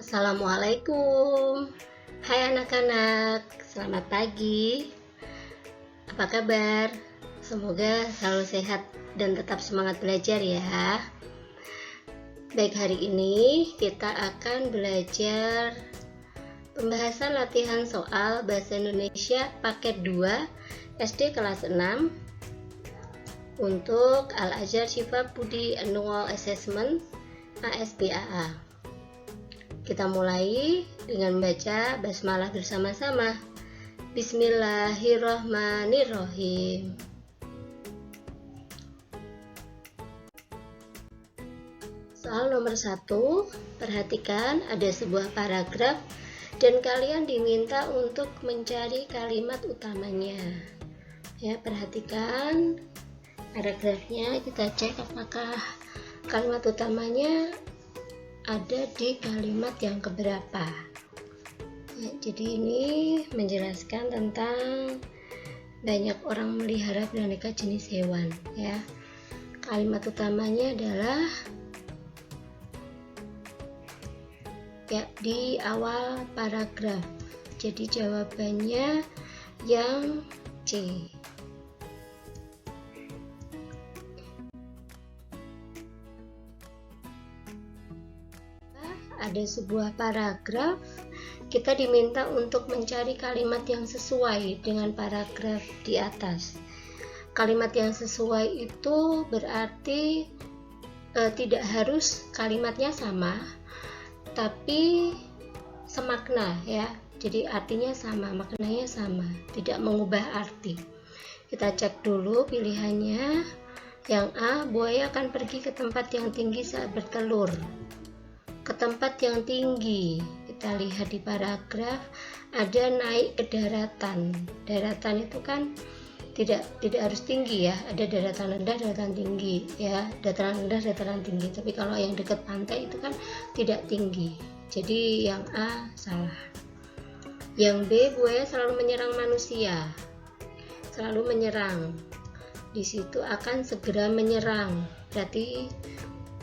Assalamualaikum. Hai anak-anak, selamat pagi. Apa kabar? Semoga selalu sehat dan tetap semangat belajar ya. Baik, hari ini kita akan belajar pembahasan latihan soal Bahasa Indonesia paket 2 SD kelas 6 untuk Al-Azhar Syifa Budi Annual Assessment ASBAA. Kita mulai dengan membaca basmalah bersama-sama. Bismillahirrahmanirrahim. Soal nomor 1, perhatikan ada sebuah paragraf dan kalian diminta untuk mencari kalimat utamanya. Ya, perhatikan paragrafnya, kita cek apakah kalimat utamanya ada di kalimat yang keberapa. Ya, jadi ini menjelaskan tentang banyak orang melihara beraneka jenis hewan ya. Kalimat utamanya adalah ya di awal paragraf. Jadi jawabannya yang C. Ada sebuah paragraf, kita diminta untuk mencari kalimat yang sesuai dengan paragraf di atas. Kalimat yang sesuai itu berarti tidak harus kalimatnya sama, tapi semakna ya. Jadi artinya sama, maknanya sama, tidak mengubah arti. Kita cek dulu pilihannya. Yang A, buaya akan pergi ke tempat yang tinggi saat bertelur. Ke tempat yang tinggi, kita lihat di paragraf ada naik ke daratan. Daratan itu kan tidak harus tinggi ya, ada daratan rendah, daratan tinggi ya, dataran rendah, dataran tinggi. Tapi kalau yang dekat pantai itu kan tidak tinggi. Jadi yang A salah. Yang B, buaya selalu menyerang manusia. Selalu menyerang. Di situ akan segera menyerang. Berarti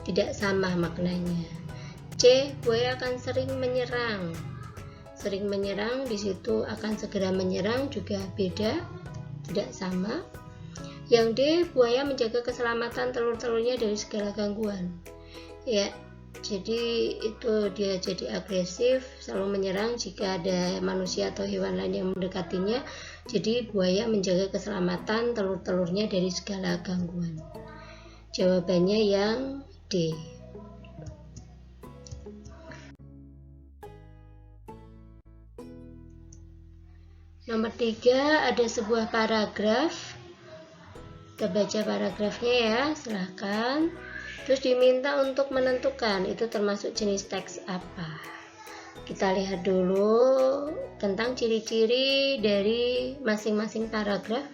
tidak sama maknanya. C, buaya akan sering menyerang. Sering menyerang, di situ akan segera menyerang juga beda, tidak sama. Yang D, buaya menjaga keselamatan telur-telurnya dari segala gangguan. Ya, jadi itu dia jadi agresif, selalu menyerang jika ada manusia atau hewan lain yang mendekatinya. Jadi buaya menjaga keselamatan telur-telurnya dari segala gangguan. Jawabannya yang D. Nomor 3, ada sebuah paragraf. Kita baca paragrafnya ya, silahkan. Terus diminta untuk menentukan itu termasuk jenis teks apa. Kita lihat dulu tentang ciri-ciri dari masing-masing paragraf.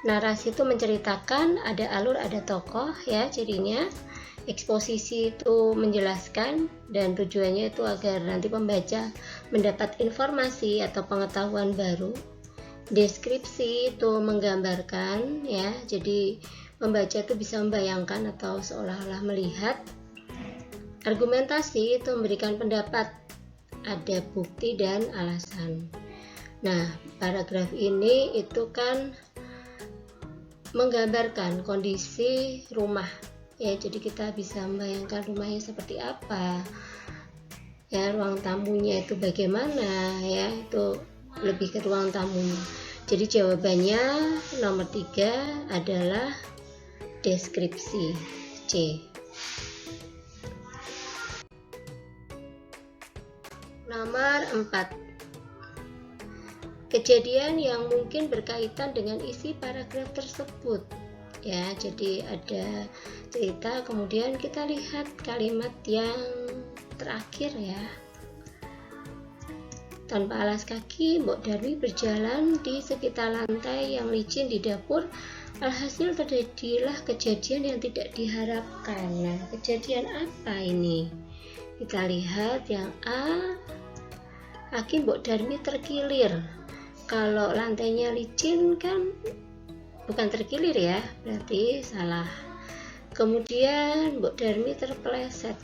Narasi itu menceritakan, ada alur, ada tokoh ya cirinya. Eksposisi itu menjelaskan dan tujuannya itu agar nanti pembaca mendapat informasi atau pengetahuan baru. Deskripsi itu menggambarkan ya, jadi pembaca itu bisa membayangkan atau seolah-olah melihat. Argumentasi itu memberikan pendapat, ada bukti dan alasan. Nah, paragraf ini itu kan menggambarkan kondisi rumah. Ya, jadi kita bisa membayangkan rumahnya seperti apa. Ya, ruang tamunya itu bagaimana ya, itu lebih ke ruang tamunya. Jadi jawabannya nomor 3 adalah deskripsi, C. Nomor 4. Kejadian yang mungkin berkaitan dengan isi paragraf tersebut. Ya, jadi ada cerita, kemudian kita lihat kalimat yang terakhir ya. Tanpa alas kaki, Mbok Darmi berjalan di sekitar lantai yang licin di dapur. Alhasil terjadilah kejadian yang tidak diharapkan. Nah, kejadian apa ini? Kita lihat yang A, kaki Mbok Darmi terkilir. Kalau lantainya licin kan bukan terkilir ya, berarti salah. Kemudian Mbok Darmi terpeleset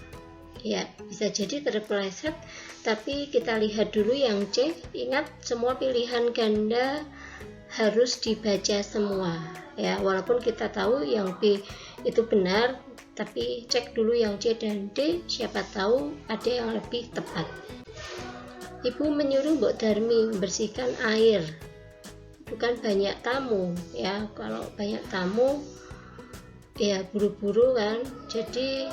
Ya, bisa jadi terpeleset, tapi kita lihat dulu yang C. Ingat, semua pilihan ganda harus dibaca semua ya, walaupun kita tahu yang B itu benar, tapi cek dulu yang C dan D, siapa tahu ada yang lebih tepat. Ibu menyuruh Mbok Darmi membersihkan air, bukan banyak tamu ya. Kalau banyak tamu ya buru-buru kan, jadi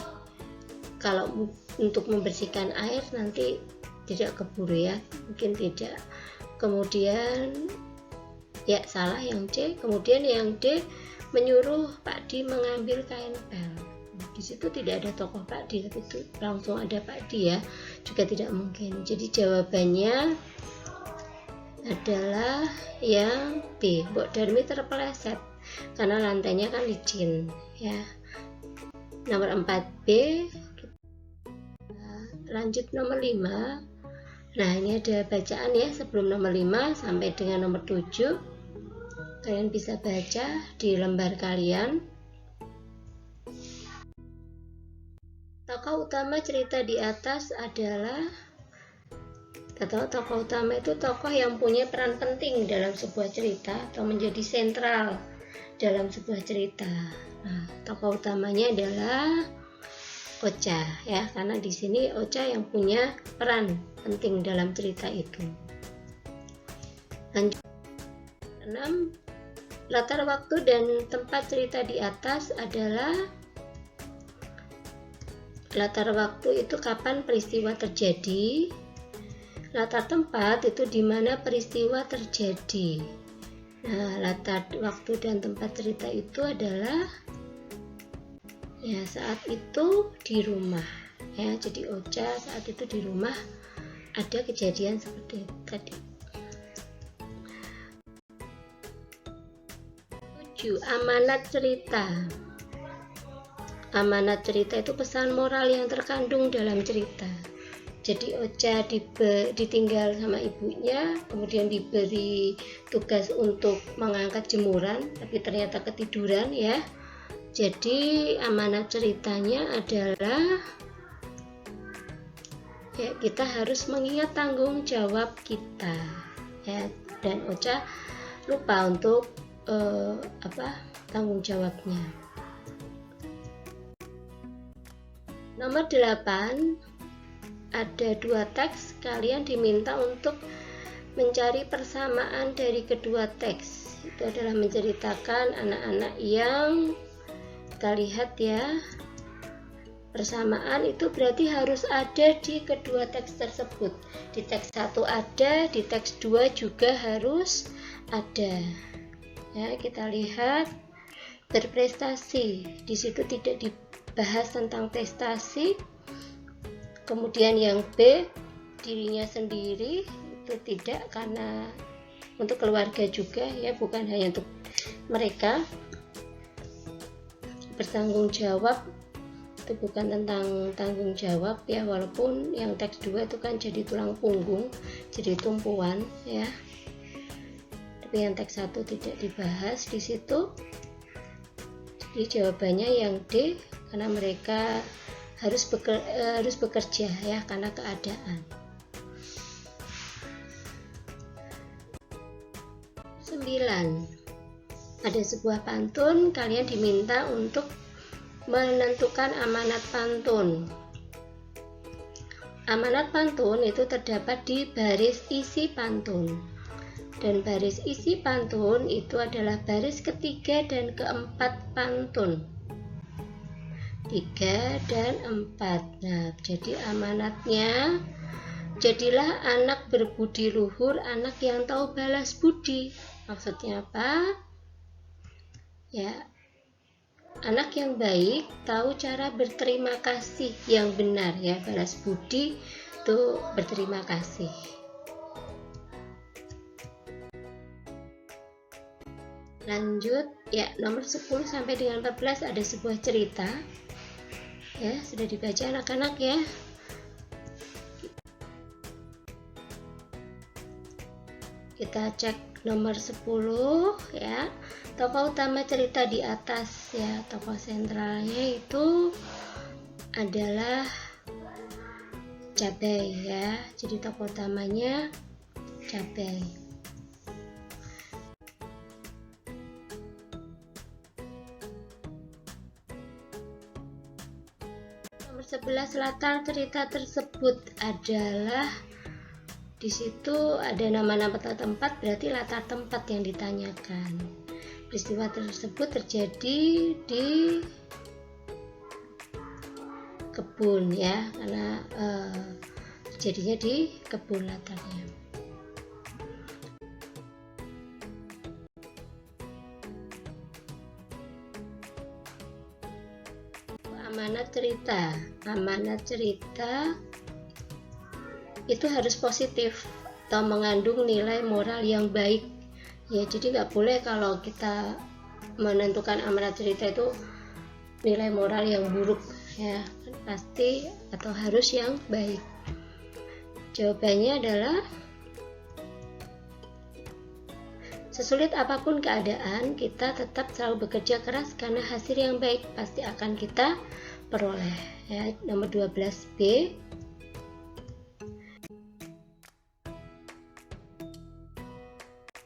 kalau untuk membersihkan air nanti tidak keburu ya, mungkin tidak. Kemudian ya salah yang C. Kemudian yang D, menyuruh Pak D mengambil kain pel. Di situ tidak ada tokoh Pak D, tapi itu langsung ada Pak D ya, juga tidak mungkin. Jadi jawabannya adalah yang B. Mbok Darmi terpeleset karena lantainya kan licin ya. Nomor 4B. Lanjut nomor 5. Nah, ini ada bacaan ya sebelum nomor 5 sampai dengan nomor 7. Kalian bisa baca di lembar kalian. Tokoh utama cerita di atas adalah, atau tokoh utama itu tokoh yang punya peran penting dalam sebuah cerita atau menjadi sentral dalam sebuah cerita. Nah, tokoh utamanya adalah Ocha ya, karena di sini Ocha yang punya peran penting dalam cerita itu. Lanjut 6. Latar waktu dan tempat cerita di atas adalah, latar waktu itu kapan peristiwa terjadi, latar tempat itu di mana peristiwa terjadi. Nah, latar waktu dan tempat cerita itu adalah ya saat itu di rumah ya. Jadi Ocha saat itu di rumah ada kejadian seperti tadi. 7. Amanat cerita. Amanat cerita itu pesan moral yang terkandung dalam cerita. Jadi Ocha ditinggal sama ibunya, kemudian diberi tugas untuk mengangkat jemuran, tapi ternyata ketiduran ya. Jadi amanat ceritanya adalah ya, kita harus mengingat tanggung jawab kita ya, dan Ocha lupa untuk tanggung jawabnya. Nomor 8, ada 2 teks. Kalian diminta untuk mencari persamaan dari kedua teks. Itu adalah menceritakan anak-anak yang kita lihat ya, persamaan itu berarti harus ada di kedua teks tersebut. Di teks 1 ada, di teks 2 juga harus ada ya. Kita lihat berprestasi, di situ tidak dibahas tentang prestasi. Kemudian yang B, dirinya sendiri, itu tidak, karena untuk keluarga juga ya, bukan hanya untuk mereka. Bertanggung jawab itu bukan tentang tanggung jawab ya, walaupun yang teks 2 itu kan jadi tulang punggung, jadi tumpuan ya, tapi yang teks 1 tidak dibahas di situ. Jadi jawabannya yang D, karena mereka harus bekerja ya, karena keadaan. 9. Ada sebuah pantun, kalian diminta untuk menentukan amanat pantun. Amanat pantun itu terdapat di baris isi pantun. Dan baris isi pantun itu adalah baris ketiga dan keempat pantun. 3 dan 4. Nah, jadi amanatnya, jadilah anak berbudi luhur, anak yang tahu balas budi. Maksudnya apa? Ya, anak yang baik tahu cara berterima kasih yang benar ya. Balas budi itu berterima kasih. Lanjut ya, nomor 10 sampai dengan 14 ada sebuah cerita ya, sudah dibaca anak-anak ya. Kita cek nomor 10 ya. Tokoh utama cerita di atas ya, tokoh sentralnya itu adalah cabai ya. Jadi tokoh utamanya cabai. Nomor 11, latar cerita tersebut adalah, di situ ada nama-nama tempat, berarti latar tempat yang ditanyakan. Peristiwa tersebut terjadi di kebun ya, karena terjadinya di kebun latarnya. Amanat cerita. Amanat cerita itu harus positif atau mengandung nilai moral yang baik ya. Jadi nggak boleh kalau kita menentukan amanat cerita itu nilai moral yang buruk ya, pasti atau harus yang baik. Jawabannya adalah, sesulit apapun keadaan, kita tetap selalu bekerja keras karena hasil yang baik pasti akan kita peroleh ya. Nomor 12B.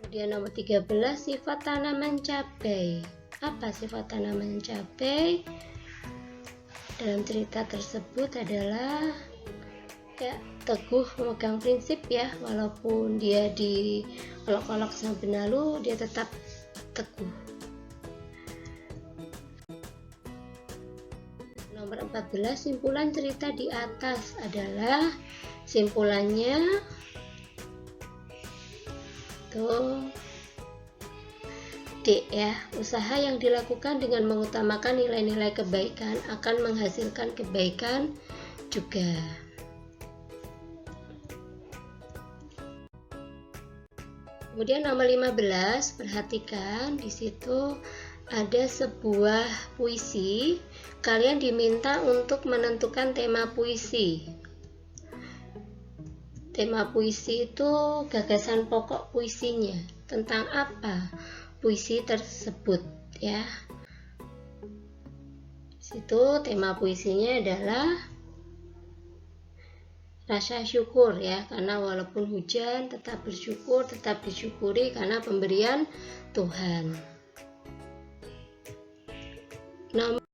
Kemudian nomor 13, sifat tanaman cabai. Apa sifat tanaman cabai? Dalam cerita tersebut adalah ya, teguh memegang prinsip ya, walaupun dia diolok-olok sama benalu, dia tetap teguh. Nomor 14, simpulan cerita di atas adalah, simpulannya tuh D ya, usaha yang dilakukan dengan mengutamakan nilai-nilai kebaikan akan menghasilkan kebaikan juga. Kemudian nomor 15, perhatikan di situ ada sebuah puisi. Kalian diminta untuk menentukan tema puisi. Tema puisi itu gagasan pokok puisinya, tentang apa puisi tersebut ya. Situ tema puisinya adalah rasa syukur ya, karena walaupun hujan tetap bersyukur, tetap disyukuri karena pemberian Tuhan.